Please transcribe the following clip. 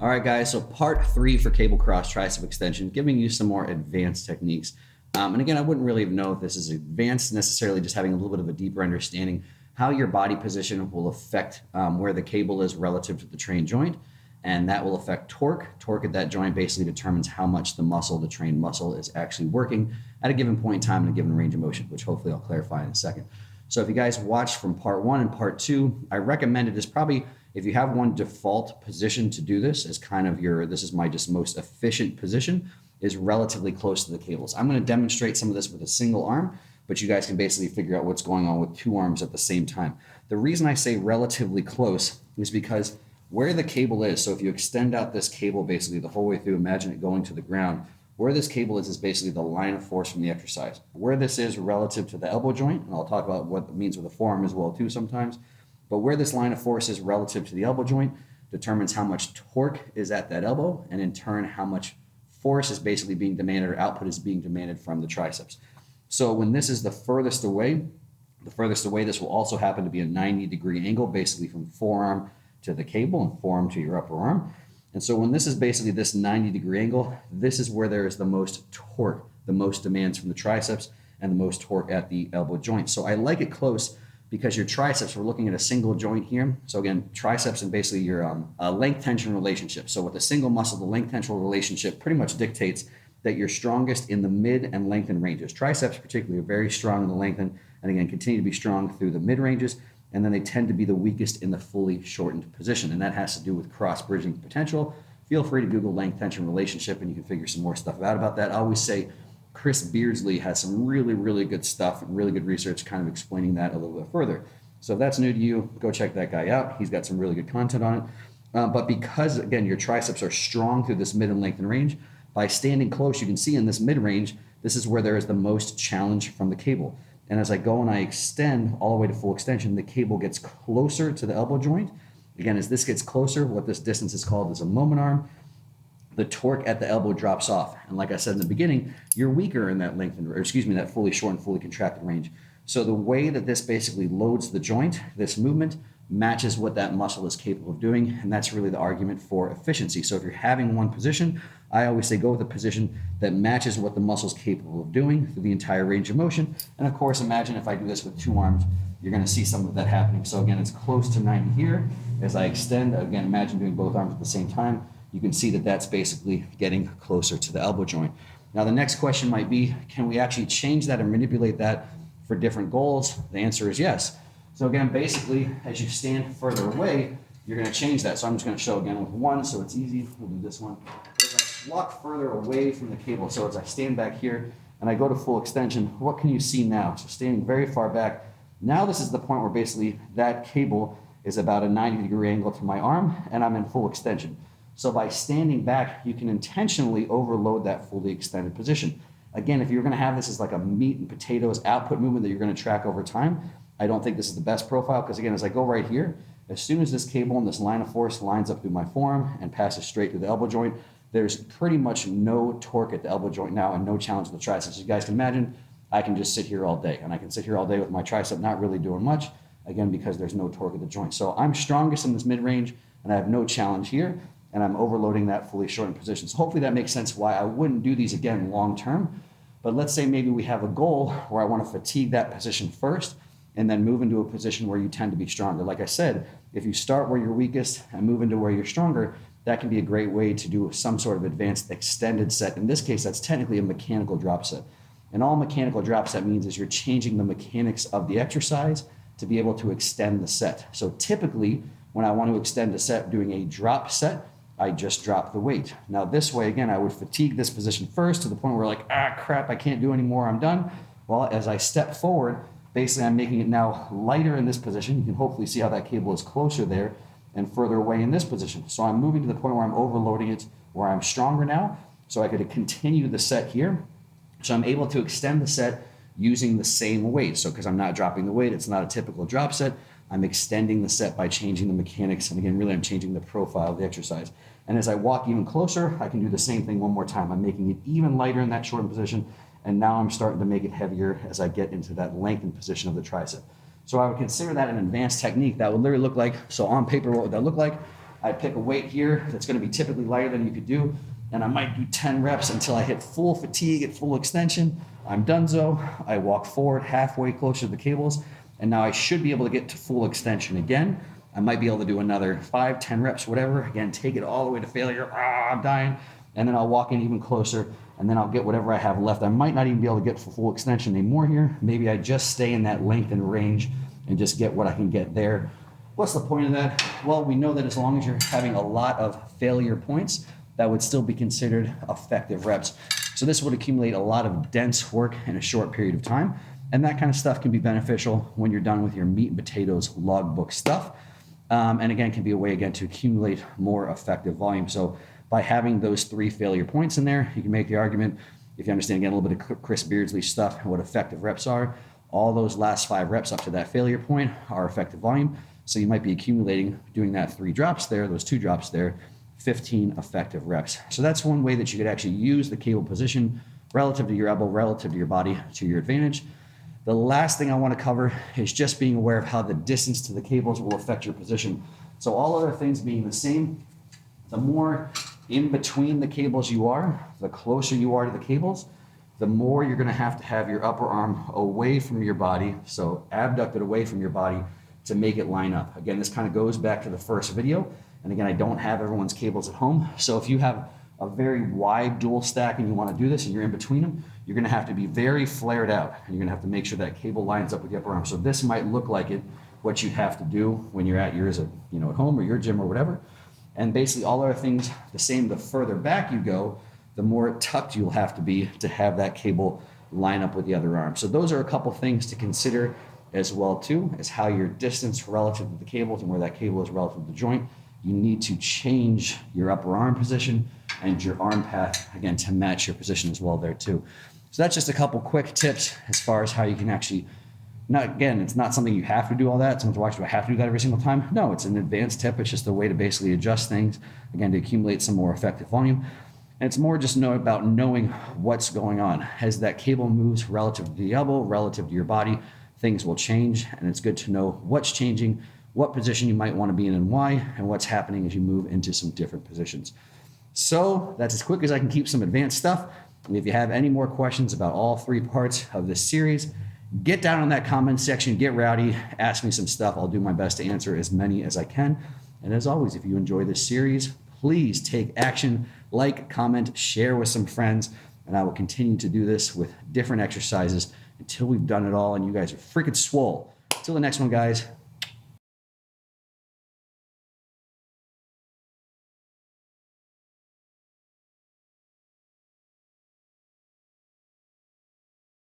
All right, guys, so part 3 for cable cross tricep extension, giving you some more advanced techniques. And again, I wouldn't really know if this is advanced necessarily, just having a little bit of a deeper understanding how your body position will affect where the cable is relative to the trained joint, and that will affect torque. Torque at that joint basically determines how much the trained muscle is actually working at a given point in time in a given range of motion, which hopefully I'll clarify in a second. So if you guys watched from part 1 and part 2, I recommend it is probably, if you have one default position to do this as kind of this is my just most efficient position, is relatively close to the cables. I'm going to demonstrate some of this with a single arm, but you guys can basically figure out what's going on with 2 arms at the same time. The reason I say relatively close is because where the cable is, so if you extend out this cable basically the whole way through, imagine it going to the ground, where this cable is basically the line of force from the exercise. Where this is relative to the elbow joint, and I'll talk about what it means with the forearm as well too sometimes, but where this line of force is relative to the elbow joint determines how much torque is at that elbow, and in turn how much force is basically being demanded or output is being demanded from the triceps. So when this is the furthest away this will also happen to be a 90-degree angle, basically from forearm to the cable and forearm to your upper arm. And so when this is basically this 90-degree angle, this is where there is the most torque, the most demands from the triceps, and the most torque at the elbow joint. So I like it close because your triceps, we're looking at a single joint here. So again, triceps and basically your length tension relationship. So with a single muscle, the length tension relationship pretty much dictates that you're strongest in the mid and lengthen ranges. Triceps particularly are very strong in the lengthen, and again, continue to be strong through the mid ranges, and then they tend to be the weakest in the fully shortened position, and that has to do with cross-bridging potential. Feel free to Google length tension relationship and you can figure some more stuff out about that. I always say Chris Beardsley has some really, really good stuff and really good research kind of explaining that a little bit further. So if that's new to you, go check that guy out. He's got some really good content on it. But because, again, your triceps are strong through this mid and lengthen range, by standing close, you can see in this mid range, this is where there is the most challenge from the cable. And as I go and I extend all the way to full extension, the cable gets closer to the elbow joint. Again, as this gets closer, what this distance is called is a moment arm. The torque at the elbow drops off. And like I said in the beginning, you're weaker in that that fully shortened, fully contracted range. So the way that this basically loads the joint, this movement, matches what that muscle is capable of doing. And that's really the argument for efficiency. So if you're having one position, I always say go with a position that matches what the muscle is capable of doing through the entire range of motion. And of course, imagine if I do this with 2 arms, you're going to see some of that happening. So again, it's close to 90 here. As I extend, again, imagine doing both arms at the same time. You can see that that's basically getting closer to the elbow joint. Now, the next question might be, can we actually change that and manipulate that for different goals? The answer is yes. So again, basically, as you stand further away, you're going to change that. So I'm just going to show again with 1, so it's easy. We'll do this one. As I walk further away from the cable, so as I stand back here and I go to full extension, what can you see now? So standing very far back, now this is the point where basically that cable is about a 90-degree angle to my arm, and I'm in full extension. So by standing back, you can intentionally overload that fully extended position. Again, if you're going to have this as like a meat and potatoes output movement that you're going to track over time, I don't think this is the best profile because, again, as I go right here, as soon as this cable and this line of force lines up through my forearm and passes straight through the elbow joint, there's pretty much no torque at the elbow joint now and no challenge to the triceps. As you guys can imagine, I can just sit here all day, and I can sit here all day with my tricep not really doing much, again, because there's no torque at the joint. So I'm strongest in this mid-range, and I have no challenge here, and I'm overloading that fully shortened position. So hopefully that makes sense why I wouldn't do these again long-term. But let's say maybe we have a goal where I want to fatigue that position first and then move into a position where you tend to be stronger. Like I said, if you start where you're weakest and move into where you're stronger, that can be a great way to do some sort of advanced extended set. In this case, that's technically a mechanical drop set. And all mechanical drop set means is you're changing the mechanics of the exercise to be able to extend the set. So typically, when I want to extend a set doing a drop set, I just drop the weight. Now this way, again, I would fatigue this position first to the point where like, crap, I can't do anymore, I'm done. Well, as I step forward, basically I'm making it now lighter in this position. You can hopefully see how that cable is closer there and further away in this position. So I'm moving to the point where I'm overloading it, where I'm stronger now. So I could continue the set here. So I'm able to extend the set using the same weight. So because I'm not dropping the weight, it's not a typical drop set. I'm extending the set by changing the mechanics. And again, really I'm changing the profile of the exercise. And as I walk even closer, I can do the same thing one more time. I'm making it even lighter in that shortened position. And now I'm starting to make it heavier as I get into that lengthened position of the tricep. So I would consider that an advanced technique. That would literally look like, so on paper, what would that look like? I pick a weight here that's going to be typically lighter than you could do, and I might do 10 reps until I hit full fatigue at full extension. I'm donezo. I walk forward halfway closer to the cables, and now I should be able to get to full extension again. I might be able to do another 5, 10 reps, whatever. Again, take it all the way to failure. I'm dying. And then I'll walk in even closer, and then I'll get whatever I have left. I might not even be able to get for full extension anymore here. Maybe I just stay in that length and range and just get what I can get there. What's the point of that? Well, we know that as long as you're having a lot of failure points, that would still be considered effective reps. So this would accumulate a lot of dense work in a short period of time. And that kind of stuff can be beneficial when you're done with your meat and potatoes logbook stuff. And again, can be a way again to accumulate more effective volume. So by having those 3 failure points in there, you can make the argument, if you understand again a little bit of Chris Beardsley stuff and what effective reps are, all those last 5 reps up to that failure point are effective volume. So you might be accumulating, doing that 3 drops there, those 2 drops there, 15 effective reps. So that's one way that you could actually use the cable position relative to your elbow, relative to your body, to your advantage. The last thing I want to cover is just being aware of how the distance to the cables will affect your position. So all other things being the same, the more in between the cables you are, the closer you are to the cables, the more you're going to have your upper arm away from your body, so abducted away from your body to make it line up. Again, this kind of goes back to the first video. And again, I don't have everyone's cables at home. So if you have a very wide dual stack and you want to do this and you're in between them, you're going to have to be very flared out. And you're going to have to make sure that cable lines up with the upper arm. So this might look like what you have to do when you're at yours at home or your gym or whatever. And basically all other things the same. The further back you go, the more tucked you'll have to be to have that cable line up with the other arm. So those are a couple things to consider as well too, as how your distance relative to the cables and where that cable is relative to the joint. You need to change your upper arm position and your arm path, again, to match your position as well there too. So that's just a couple quick tips as far as how you can actually, it's not something you have to do all that. Someone's watching, do I have to do that every single time? No, it's an advanced tip. It's just a way to basically adjust things, again, to accumulate some more effective volume. And it's more just about knowing what's going on. As that cable moves relative to the elbow, relative to your body, things will change, and it's good to know what's changing, what position you might want to be in and why, and what's happening as you move into some different positions. So that's as quick as I can keep some advanced stuff. And if you have any more questions about all 3 parts of this series, get down in that comment section, get rowdy, ask me some stuff. I'll do my best to answer as many as I can. And as always, if you enjoy this series, please take action, like, comment, share with some friends, and I will continue to do this with different exercises until we've done it all and you guys are freaking swole. Until the next one, guys.